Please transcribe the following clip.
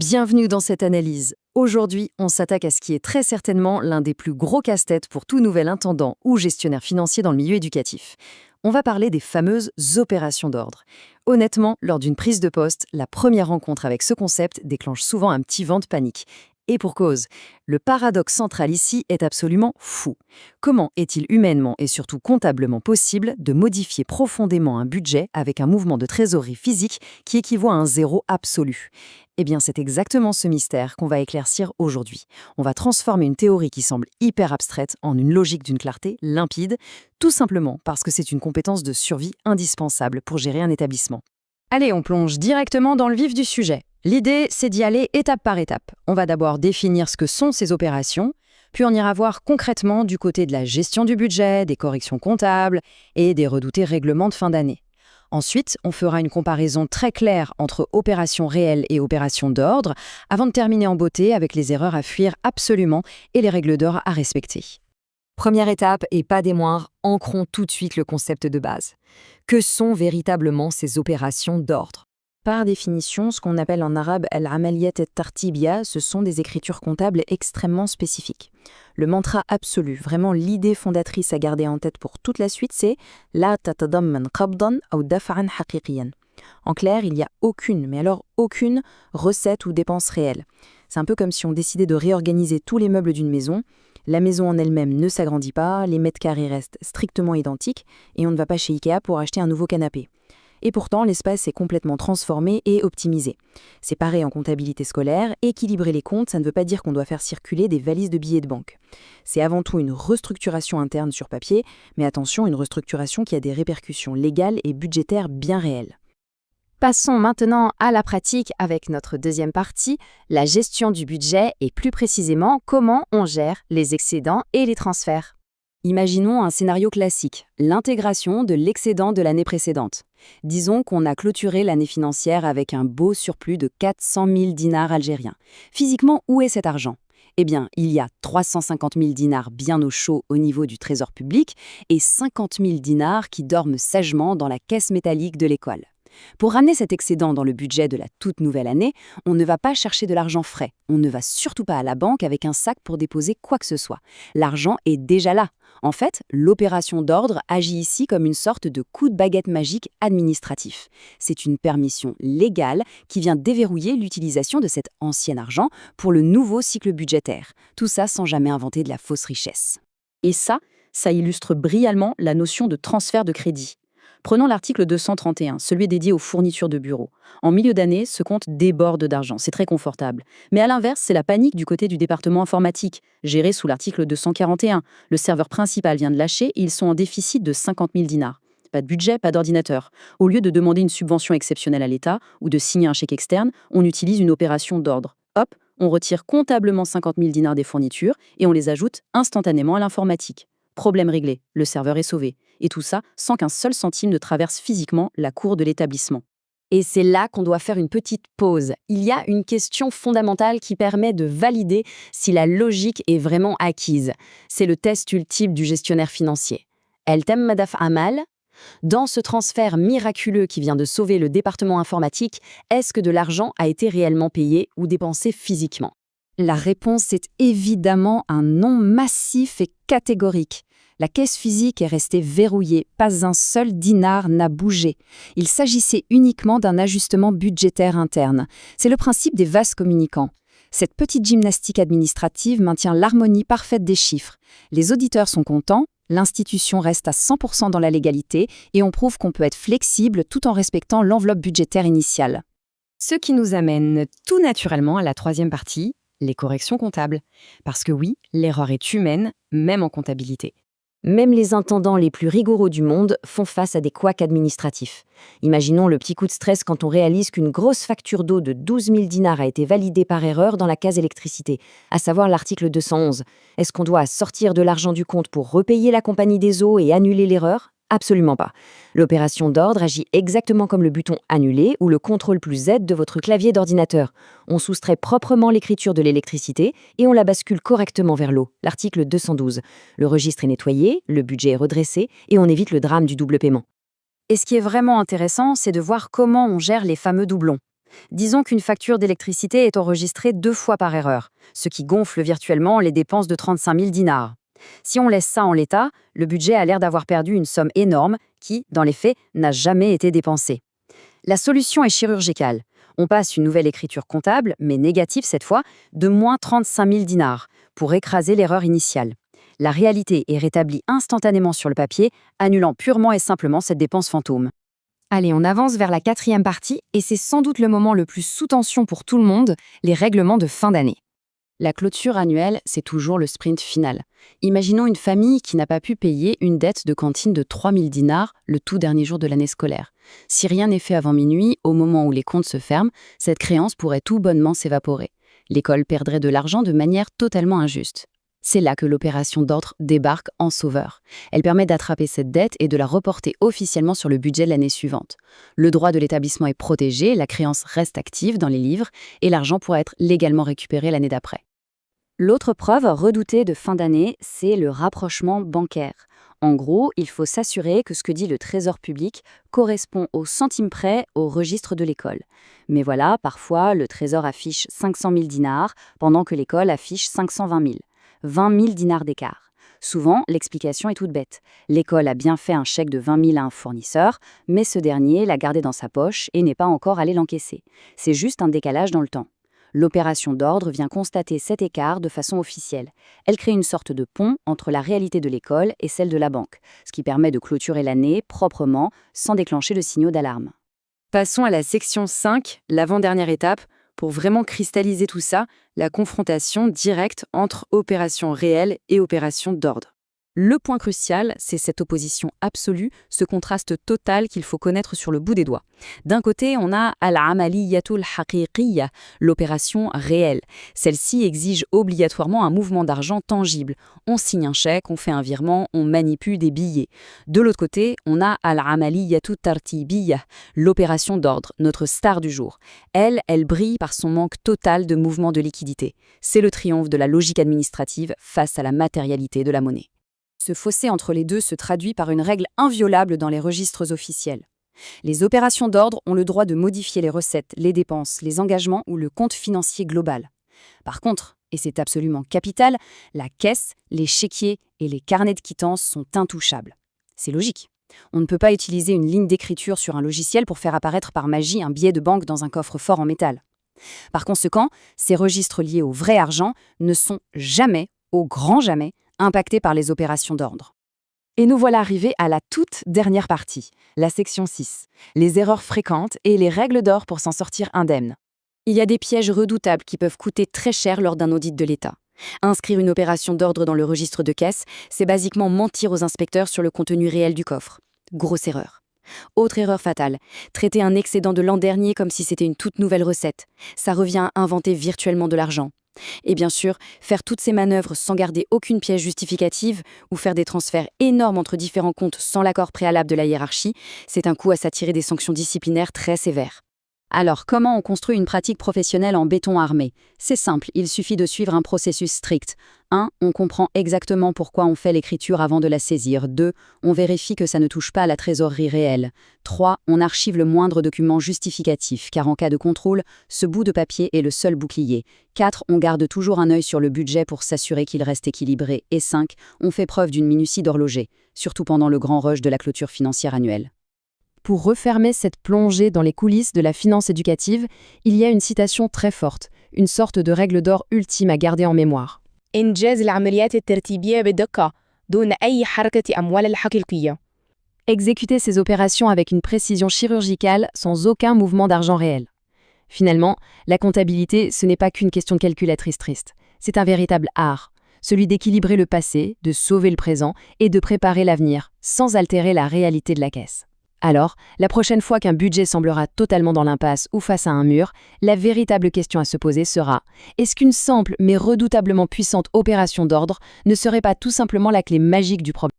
Bienvenue dans cette analyse. Aujourd'hui, on s'attaque à ce qui est très certainement l'un des plus gros casse-têtes pour tout nouvel intendant ou gestionnaire financier dans le milieu éducatif. On va parler des fameuses opérations d'ordre. Honnêtement, lors d'une prise de poste, la première rencontre avec ce concept déclenche souvent un petit vent de panique. Et pour cause, le paradoxe central ici est absolument fou. Comment est-il humainement et surtout comptablement possible de modifier profondément un budget avec un mouvement de trésorerie physique qui équivaut à un zéro absolu ? Eh bien, c'est exactement ce mystère qu'on va éclaircir aujourd'hui. On va transformer une théorie qui semble hyper abstraite en une logique d'une clarté limpide, tout simplement parce que c'est une compétence de survie indispensable pour gérer un établissement. Allez, on plonge directement dans le vif du sujet. L'idée, c'est d'y aller étape par étape. On va d'abord définir ce que sont ces opérations, puis on ira voir concrètement du côté de la gestion du budget, des corrections comptables et des redoutés règlements de fin d'année. Ensuite, on fera une comparaison très claire entre opérations réelles et opérations d'ordre, avant de terminer en beauté avec les erreurs à fuir absolument et les règles d'or à respecter. Première étape, et pas des moindres, ancrons tout de suite le concept de base. Que sont véritablement ces opérations d'ordre ? Par définition, ce qu'on appelle en arabe al-amaliyat at-tartibiyya, ce sont des écritures comptables extrêmement spécifiques. Le mantra absolu, vraiment l'idée fondatrice à garder en tête pour toute la suite, c'est « la tatadamman qabdan aw daf'an haqiqiyan ». En clair, il n'y a aucune, mais alors aucune, recette ou dépense réelle. C'est un peu comme si on décidait de réorganiser tous les meubles d'une maison. La maison en elle-même ne s'agrandit pas, les mètres carrés restent strictement identiques, et on ne va pas chez Ikea pour acheter un nouveau canapé. Et pourtant, l'espace est complètement transformé et optimisé. C'est pareil en comptabilité scolaire, équilibrer les comptes, ça ne veut pas dire qu'on doit faire circuler des valises de billets de banque. C'est avant tout une restructuration interne sur papier, mais attention, une restructuration qui a des répercussions légales et budgétaires bien réelles. Passons maintenant à la pratique avec notre deuxième partie, la gestion du budget et plus précisément comment on gère les excédents et les transferts. Imaginons un scénario classique, l'intégration de l'excédent de l'année précédente. Disons qu'on a clôturé l'année financière avec un beau surplus de 400 000 dinars algériens. Physiquement, où est cet argent ? Eh bien, il y a 350 000 dinars bien au chaud au niveau du trésor public et 50 000 dinars qui dorment sagement dans la caisse métallique de l'école. Pour ramener cet excédent dans le budget de la toute nouvelle année, on ne va pas chercher de l'argent frais. On ne va surtout pas à la banque avec un sac pour déposer quoi que ce soit. L'argent est déjà là. En fait, l'opération d'ordre agit ici comme une sorte de coup de baguette magique administratif. C'est une permission légale qui vient déverrouiller l'utilisation de cet ancien argent pour le nouveau cycle budgétaire. Tout ça sans jamais inventer de la fausse richesse. Et ça illustre brillamment la notion de transfert de crédit. Prenons l'article 231, celui dédié aux fournitures de bureau. En milieu d'année, ce compte déborde d'argent, c'est très confortable. Mais à l'inverse, c'est la panique du côté du département informatique, géré sous l'article 241. Le serveur principal vient de lâcher et ils sont en déficit de 50 000 dinars. Pas de budget, pas d'ordinateur. Au lieu de demander une subvention exceptionnelle à l'État ou de signer un chèque externe, on utilise une opération d'ordre. Hop, on retire comptablement 50 000 dinars des fournitures et on les ajoute instantanément à l'informatique. Problème réglé, le serveur est sauvé. Et tout ça sans qu'un seul centime ne traverse physiquement la cour de l'établissement. Et c'est là qu'on doit faire une petite pause. Il y a une question fondamentale qui permet de valider si la logique est vraiment acquise. C'est le test ultime du gestionnaire financier. El tem madaf amal ? Dans ce transfert miraculeux qui vient de sauver le département informatique, est-ce que de l'argent a été réellement payé ou dépensé physiquement ? La réponse est évidemment un non massif et catégorique. La caisse physique est restée verrouillée, pas un seul dinar n'a bougé. Il s'agissait uniquement d'un ajustement budgétaire interne. C'est le principe des vases communicants. Cette petite gymnastique administrative maintient l'harmonie parfaite des chiffres. Les auditeurs sont contents, l'institution reste à 100% dans la légalité et on prouve qu'on peut être flexible tout en respectant l'enveloppe budgétaire initiale. Ce qui nous amène tout naturellement à la troisième partie, les corrections comptables. Parce que oui, l'erreur est humaine, même en comptabilité. Même les intendants les plus rigoureux du monde font face à des couacs administratifs. Imaginons le petit coup de stress quand on réalise qu'une grosse facture d'eau de 12 000 dinars a été validée par erreur dans la case électricité, à savoir l'article 211. Est-ce qu'on doit sortir de l'argent du compte pour repayer la compagnie des eaux et annuler l'erreur ? Absolument pas. L'opération d'ordre agit exactement comme le bouton « Annuler » ou le CTRL+Z de votre clavier d'ordinateur. On soustrait proprement l'écriture de l'électricité et on la bascule correctement vers l'eau, l'article 212. Le registre est nettoyé, le budget est redressé et on évite le drame du double paiement. Et ce qui est vraiment intéressant, c'est de voir comment on gère les fameux doublons. Disons qu'une facture d'électricité est enregistrée 2 fois par erreur, ce qui gonfle virtuellement les dépenses de 35 000 dinars. Si on laisse ça en l'état, le budget a l'air d'avoir perdu une somme énorme qui, dans les faits, n'a jamais été dépensée. La solution est chirurgicale. On passe une nouvelle écriture comptable, mais négative cette fois, de moins 35 000 dinars, pour écraser l'erreur initiale. La réalité est rétablie instantanément sur le papier, annulant purement et simplement cette dépense fantôme. Allez, on avance vers la 4e partie, et c'est sans doute le moment le plus sous tension pour tout le monde, les règlements de fin d'année. La clôture annuelle, c'est toujours le sprint final. Imaginons une famille qui n'a pas pu payer une dette de cantine de 3 000 dinars le tout dernier jour de l'année scolaire. Si rien n'est fait avant minuit, au moment où les comptes se ferment, cette créance pourrait tout bonnement s'évaporer. L'école perdrait de l'argent de manière totalement injuste. C'est là que l'opération d'ordre débarque en sauveur. Elle permet d'attraper cette dette et de la reporter officiellement sur le budget de l'année suivante. Le droit de l'établissement est protégé, la créance reste active dans les livres et l'argent pourra être légalement récupéré l'année d'après. L'autre preuve redoutée de fin d'année, c'est le rapprochement bancaire. En gros, il faut s'assurer que ce que dit le Trésor public correspond au centime près au registre de l'école. Mais voilà, parfois, le Trésor affiche 500 000 dinars, pendant que l'école affiche 520 000. 20 000 dinars d'écart. Souvent, l'explication est toute bête. L'école a bien fait un chèque de 20 000 à un fournisseur, mais ce dernier l'a gardé dans sa poche et n'est pas encore allé l'encaisser. C'est juste un décalage dans le temps. L'opération d'ordre vient constater cet écart de façon officielle. Elle crée une sorte de pont entre la réalité de l'école et celle de la banque, ce qui permet de clôturer l'année proprement, sans déclencher de signaux d'alarme. Passons à la section 5, l'avant-dernière étape, pour vraiment cristalliser tout ça, la confrontation directe entre opération réelle et opération d'ordre. Le point crucial, c'est cette opposition absolue, ce contraste total qu'il faut connaître sur le bout des doigts. D'un côté, on a al-amaliyatul haqiqiyya, l'opération réelle. Celle-ci exige obligatoirement un mouvement d'argent tangible. On signe un chèque, on fait un virement, on manipule des billets. De l'autre côté, on a al-amaliyatut tartibiyya, l'opération d'ordre, notre star du jour. Elle brille par son manque total de mouvement de liquidité. C'est le triomphe de la logique administrative face à la matérialité de la monnaie. Ce fossé entre les deux se traduit par une règle inviolable dans les registres officiels. Les opérations d'ordre ont le droit de modifier les recettes, les dépenses, les engagements ou le compte financier global. Par contre, et c'est absolument capital, la caisse, les chéquiers et les carnets de quittance sont intouchables. C'est logique. On ne peut pas utiliser une ligne d'écriture sur un logiciel pour faire apparaître par magie un billet de banque dans un coffre-fort en métal. Par conséquent, ces registres liés au vrai argent ne sont jamais, au grand jamais, impactés par les opérations d'ordre. Et nous voilà arrivés à la toute dernière partie, la section 6, les erreurs fréquentes et les règles d'or pour s'en sortir indemne. Il y a des pièges redoutables qui peuvent coûter très cher lors d'un audit de l'État. Inscrire une opération d'ordre dans le registre de caisse, c'est basiquement mentir aux inspecteurs sur le contenu réel du coffre. Grosse erreur. Autre erreur fatale, traiter un excédent de l'an dernier comme si c'était une toute nouvelle recette. Ça revient à inventer virtuellement de l'argent. Et bien sûr, faire toutes ces manœuvres sans garder aucune pièce justificative ou faire des transferts énormes entre différents comptes sans l'accord préalable de la hiérarchie, c'est un coup à s'attirer des sanctions disciplinaires très sévères. Alors, comment on construit une pratique professionnelle en béton armé? C'est simple, il suffit de suivre un processus strict. 1. On comprend exactement pourquoi on fait l'écriture avant de la saisir. 2. On vérifie que ça ne touche pas à la trésorerie réelle. 3. On archive le moindre document justificatif, car en cas de contrôle, ce bout de papier est le seul bouclier. 4. On garde toujours un œil sur le budget pour s'assurer qu'il reste équilibré. Et 5. On fait preuve d'une minutie d'horloger, surtout pendant le grand rush de la clôture financière annuelle. Pour refermer cette plongée dans les coulisses de la finance éducative, il y a une citation très forte, une sorte de règle d'or ultime à garder en mémoire. إنجاز العمليات الترتيبية بدقة دون أي حركة أموال الحقيقية. Exécuter ces opérations avec une précision chirurgicale sans aucun mouvement d'argent réel. Finalement, la comptabilité, ce n'est pas qu'une question de calculatrice triste. C'est un véritable art, celui d'équilibrer le passé, de sauver le présent et de préparer l'avenir, sans altérer la réalité de la caisse. Alors, la prochaine fois qu'un budget semblera totalement dans l'impasse ou face à un mur, la véritable question à se poser sera: est-ce qu'une simple mais redoutablement puissante opération d'ordre ne serait pas tout simplement la clé magique du problème ?